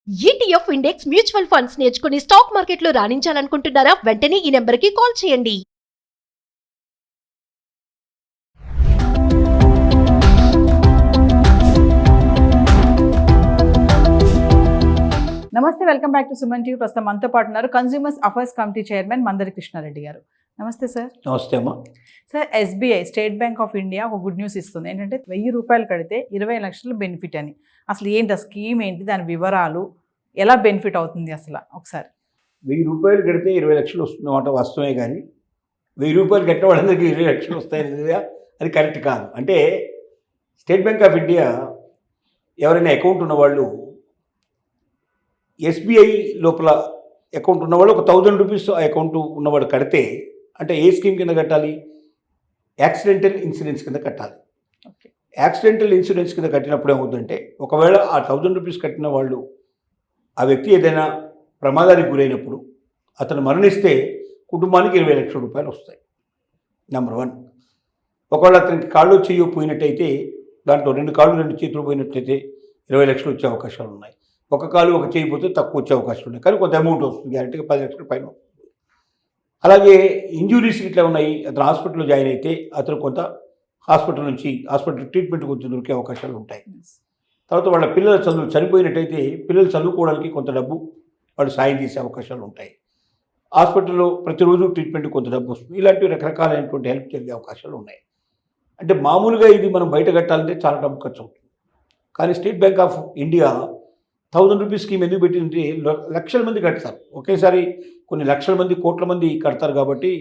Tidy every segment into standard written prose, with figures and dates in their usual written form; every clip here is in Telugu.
ఈటీఎఫ్ ఇండెక్స్ మ్యూచువల్ ఫండ్స్ నేర్చుకుని స్టాక్ మార్కెట్లో రాణించాలనుకుంటున్నారా? వెంటనే ఈ నెంబర్కి కాల్ చేయండి. నమస్తే, welcome back to Suman TV. ప్రస్తుతం మనతో పాటు ఉన్నారు consumers affairs committee chairman Mandari Krishnareddy గారు. నమస్తే సార్. నమస్తే అమ్మా. Sir, SBI State Bank of India ఒక గుడ్ న్యూస్ ఇస్తుంది. ఏంటంటే 1000 రూపాయలు కడితే 20 లక్షలు బెనిఫిట్ అని. అసలు ఏంటి ఆ స్కీమ్, ఏంటి దాని వివరాలు, ఎలా బెనిఫిట్ అవుతుంది అసలు ఒకసారి? 1000 రూపాయలు కడితే 20 లక్షలు వస్తుందన్నమాట. వాస్తవమే, కానీ 1000 రూపాయలు కట్టిన వాళ్ళందరికీ 20 లక్షలు వస్తాయని అది కరెక్ట్ కాదు. అంటే స్టేట్ బ్యాంక్ ఆఫ్ ఇండియా ఎవరైనా అకౌంట్ ఉన్నవాళ్ళు, ఎస్బీఐ లోపల అకౌంట్ ఉన్నవాళ్ళు ఒక 1000 రూపీస్ అకౌంట్ ఉన్నవాడు కడితే, అంటే ఏ స్కీమ్ కింద కట్టాలి? యాక్సిడెంటల్ ఇన్సూరెన్స్ కింద కట్టాలి. ఓకే. యాక్సిడెంటల్ ఇన్సూరెన్స్ కింద కట్టినప్పుడు ఏమవుతుందంటే, ఒకవేళ ఆ 1000 రూపీస్ కట్టిన వాళ్ళు, ఆ వ్యక్తి ఏదైనా ప్రమాదానికి గురైనప్పుడు అతను మరణిస్తే కుటుంబానికి 20 లక్షల రూపాయలు వస్తాయి. నెంబర్ 1. ఒకవేళ అతనికి కాళ్ళు చెయ్యి పోయినట్టయితే, దాంట్లో 2 కాళ్ళు 2 చేతులు పోయినట్లయితే 20 లక్షలు వచ్చే అవకాశాలు ఉన్నాయి. ఒక కాలు ఒక చేయి పోతే తక్కువ వచ్చే అవకాశాలు ఉన్నాయి, కానీ కొంత అమౌంట్ వస్తుంది, గ్యారెంటీగా 10 లక్షల పైన వస్తుంది. అలాగే ఇంజురీస్ ఇట్లా ఉన్నాయి, అతను హాస్పిటల్లో జాయిన్ అయితే అతను కొంత హాస్పిటల్ ట్రీట్మెంట్ కొంచెం దొరికే అవకాశాలు ఉంటాయి. తర్వాత వాళ్ళ పిల్లల చదువు చనిపోయినట్టయితే పిల్లలు చదువుకోవడానికి కొంత డబ్బు వాళ్ళు సాయం చేసే అవకాశాలు ఉంటాయి. హాస్పిటల్లో ప్రతిరోజు ట్రీట్మెంట్ కొంత డబ్బు వస్తుంది. ఇలాంటివి రకరకాలైనటువంటి హెల్ప్ జరిగే అవకాశాలు ఉన్నాయి. అంటే మామూలుగా ఇది మనం బయట కట్టాలంటే చాలా డబ్బు ఖర్చు అవుతుంది. కానీ state Bank of India 1000 rupees scheme ఎందుకు పెట్టిందంటే, లక్షల మంది కడతారు ఒకేసారి, కొన్ని లక్షల మంది, కోట్ల మంది కడతారు. కాబట్టి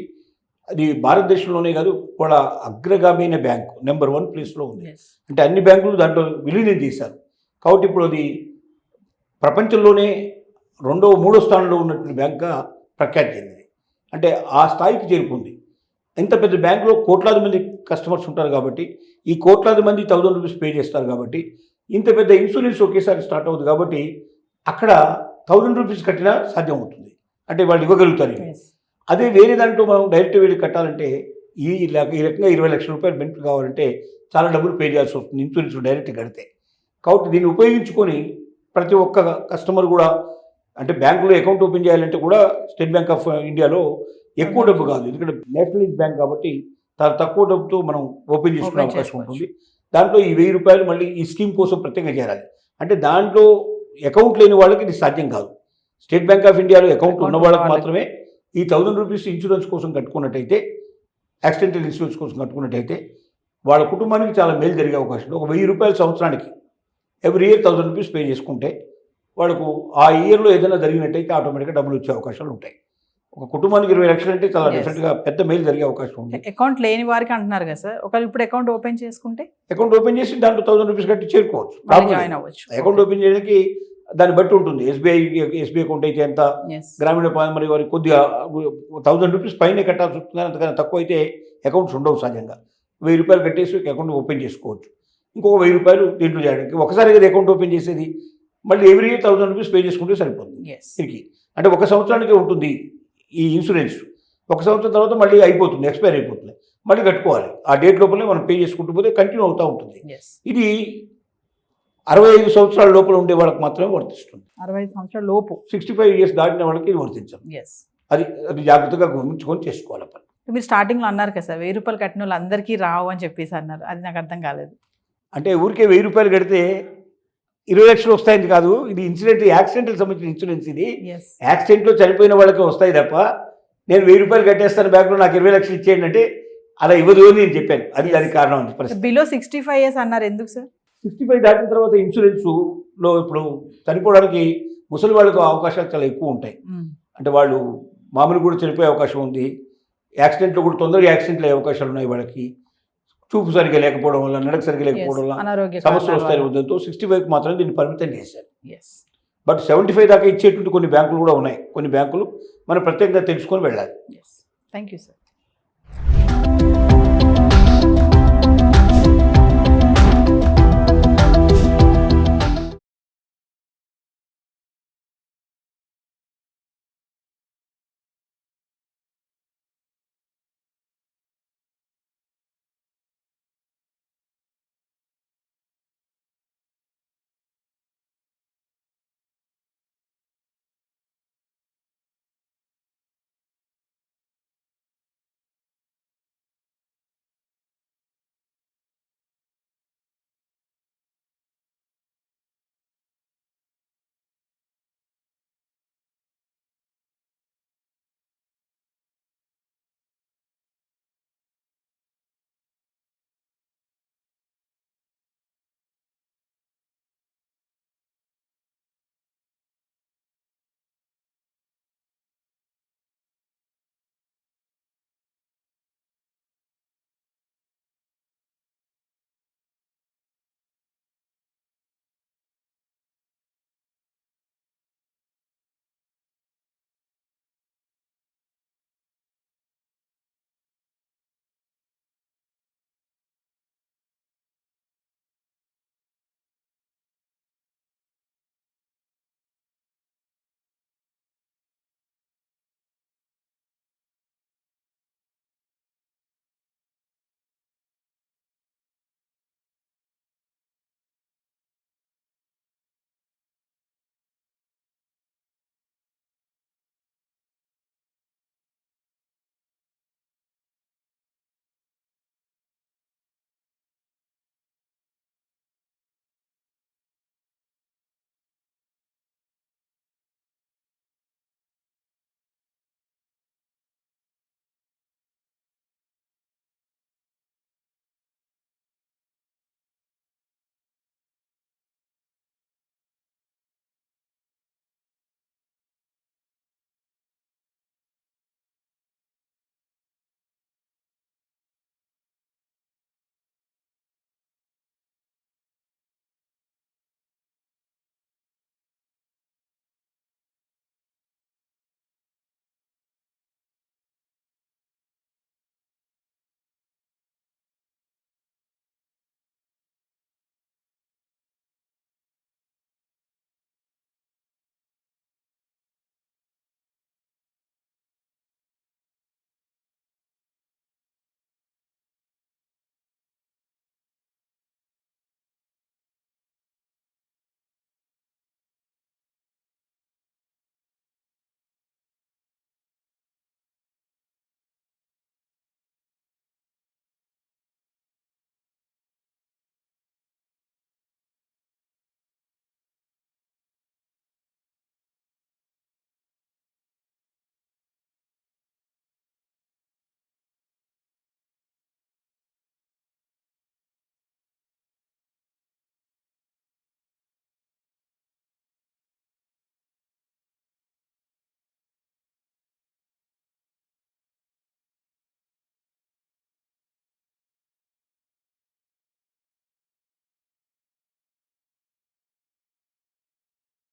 అది భారతదేశంలోనే కాదు, వాళ్ళ అగ్రగామైన బ్యాంకు నెంబర్ 1 ప్లేస్లో ఉంది. అంటే అన్ని బ్యాంకులు దాంట్లో విలీనం చేశారు. కాబట్టి ఇప్పుడు అది ప్రపంచంలోనే 2వ 3వ స్థానంలో ఉన్నటువంటి బ్యాంక్గా ప్రఖ్యాతి చెందింది. అంటే ఆ స్థాయికి చేరుకుంది. ఇంత పెద్ద బ్యాంకులో కోట్లాది మంది కస్టమర్స్ ఉంటారు కాబట్టి, ఈ కోట్లాది మంది 1000 రూపీస్ పే చేస్తారు కాబట్టి, ఇంత పెద్ద ఇన్సూరెన్స్ ఒకేసారి స్టార్ట్ అవుతుంది. కాబట్టి అక్కడ 1000 రూపీస్ కట్టినా సాధ్యం అవుతుంది, అంటే వాళ్ళు ఇవ్వగలుగుతారు. అదే వేరే దాంట్లో మనం డైరెక్ట్ వెళ్ళి కట్టాలంటే, ఈ రకంగా 20 లక్షల రూపాయలు బెనిఫిట్ కావాలంటే చాలా డబ్బులు పే చేయాల్సి వస్తుంది ఇన్సూరెన్స్ డైరెక్ట్ కడితే. కాబట్టి దీన్ని ఉపయోగించుకొని ప్రతి ఒక్క కస్టమర్ కూడా, అంటే బ్యాంకులో అకౌంట్ ఓపెన్ చేయాలంటే కూడా స్టేట్ బ్యాంక్ ఆఫ్ ఇండియాలో ఎక్కువ డబ్బు కాదు, ఎందుకంటే నేషనలైజ్ బ్యాంక్ కాబట్టి చాలా తక్కువ డబ్బుతో మనం ఓపెన్ చేసుకునే అవకాశం ఉంటుంది. దాంట్లో ఈ 1000 రూపాయలు మళ్ళీ ఈ స్కీమ్ కోసం ప్రత్యేకంగా చేయాలి. అంటే దాంట్లో అకౌంట్ లేని వాళ్ళకి ఇది సాధ్యం కాదు. స్టేట్ బ్యాంక్ ఆఫ్ ఇండియాలో అకౌంట్ ఉన్న వాళ్ళకి మాత్రమే ఈ 1000 రూపీస్ ఇన్సూరెన్స్ కోసం కట్టుకున్నట్టయితే, యాక్సిడెంటల్ ఇన్సూరెన్స్ కోసం కట్టుకున్నట్టయితే వాళ్ళ కుటుంబానికి చాలా మేలు జరిగే అవకాశం. ఒక 1000 రూపాయలు సంవత్సరానికి ఎవ్రీ ఇయర్ 1000 రూపీస్ పే చేసుకుంటే వాళ్ళకు ఆ ఇయర్లో ఏదైనా జరిగినట్టయితే ఆటోమేటిక్గా డబ్బులు వచ్చే అవకాశాలు ఉంటాయి. ఒక కుటుంబానికి 20 లక్షలు అంటే చాలా డెఫినెట్గా పెద్ద మేలు జరిగే అవకాశం ఉంది. అకౌంట్ లేని వారికి అంటున్నారు కదా సార్, ఒకవేళ ఇప్పుడు అకౌంట్ ఓపెన్ చేసుకుంటే, అకౌంట్ ఓపెన్ చేసి దాంట్లో 1000 రూపీస్ కట్టి చేరుకోవచ్చు, జాయిన్ అవ్వచ్చు. అకౌంట్ ఓపెన్ చేయడానికి దాన్ని బట్టి ఉంటుంది. ఎస్బీఐ అకౌంట్ అయితే ఎంత, గ్రామీణ మరి వారికి కొద్దిగా 1000 రూపీస్ పైనే కట్టాల్సి వస్తుంది. అంతకన్నా తక్కువ అయితే అకౌంట్స్ ఉండవు సహజంగా. 1000 రూపాయలు కట్టేసి అకౌంట్ ఓపెన్ చేసుకోవచ్చు. ఇంకొక 1000 రూపాయలు దీంట్లో చేయడానికి, ఒకసారి కదా అకౌంట్ ఓపెన్ చేసేది, మళ్ళీ ఎవ్రీ ఇయర్ 1000 రూపీస్ పే చేసుకుంటే సరిపోతుంది దీనికి. అంటే ఒక సంవత్సరానికి ఉంటుంది ఈ ఇన్సూరెన్స్. ఒక సంవత్సరం తర్వాత మళ్ళీ అయిపోతుంది, ఎక్స్పైర్ అయిపోతుంది, మళ్ళీ కట్టుకోవాలి. ఆ డేట్ లోపలే మనం పే చేసుకుంటూ పోతే కంటిన్యూ అవుతూ ఉంటుంది. ఇది 65 సంవత్సరాల లోపల ఉండే వాళ్ళకి మాత్రమే వర్తిస్తుంది. 65 సంవత్సరాల లోపు, 65 ఇయర్స్ దాటిన వాళ్ళకి ఇది వర్తించాలి. అది జాగ్రత్తగా గమనించుకొని చేసుకోవాలి. మీరు స్టార్టింగ్లో అన్నారు కదా సార్, 1000 రూపాయలు కట్టిన వాళ్ళు అందరికీ రావు అని చెప్పేసి అన్నారు. అది నాకు అర్థం కాలేదు. అంటే ఊరికే 1000 రూపాయలు కడితే 20 లక్షలు వస్తాయని కాదు. ఇది యాక్సిడెంట్కి సంబంధించిన ఇన్సూరెన్స్. ఇది యాక్సిడెంట్లో చనిపోయిన వాళ్ళకి వస్తాయి తప్ప, నేను 1000 రూపాయలు కట్టేస్తాను బ్యాంకులో నాకు 20 లక్షలు ఇచ్చేయండి అంటే అలా ఇవ్వదు అని నేను చెప్పాను. అది దానికి కారణం ఉంది. బిలో 65 ఇయర్స్ అన్నారు, ఎందుకు సార్? 65 దాటిన తర్వాత ఇన్సూరెన్స్లో ఇప్పుడు చనిపోవడానికి ముసలి వాళ్ళకు అవకాశాలు చాలా ఎక్కువ ఉంటాయి. అంటే వాళ్ళు మామూలు కూడా చనిపోయే అవకాశం ఉంది, యాక్సిడెంట్లో కూడా తొందరగా యాక్సిడెంట్లు అయ్యే అవకాశాలు ఉన్నాయి. వాళ్ళకి చూపు సరిగ్గా లేకపోవడం వల్ల, నడక సరిగ్గా లేకపోవడం వల్ల సమస్యలు వస్తాయి. ఉద్దేశంతో 65కి మాత్రమే దీన్ని పరిమితం చేశారు. బట్ 75 దాకా ఇచ్చేటువంటి కొన్ని బ్యాంకులు కూడా ఉన్నాయి. కొన్ని బ్యాంకులు మనం ప్రత్యేకంగా తెలుసుకొని వెళ్ళాలి. Thank you sir.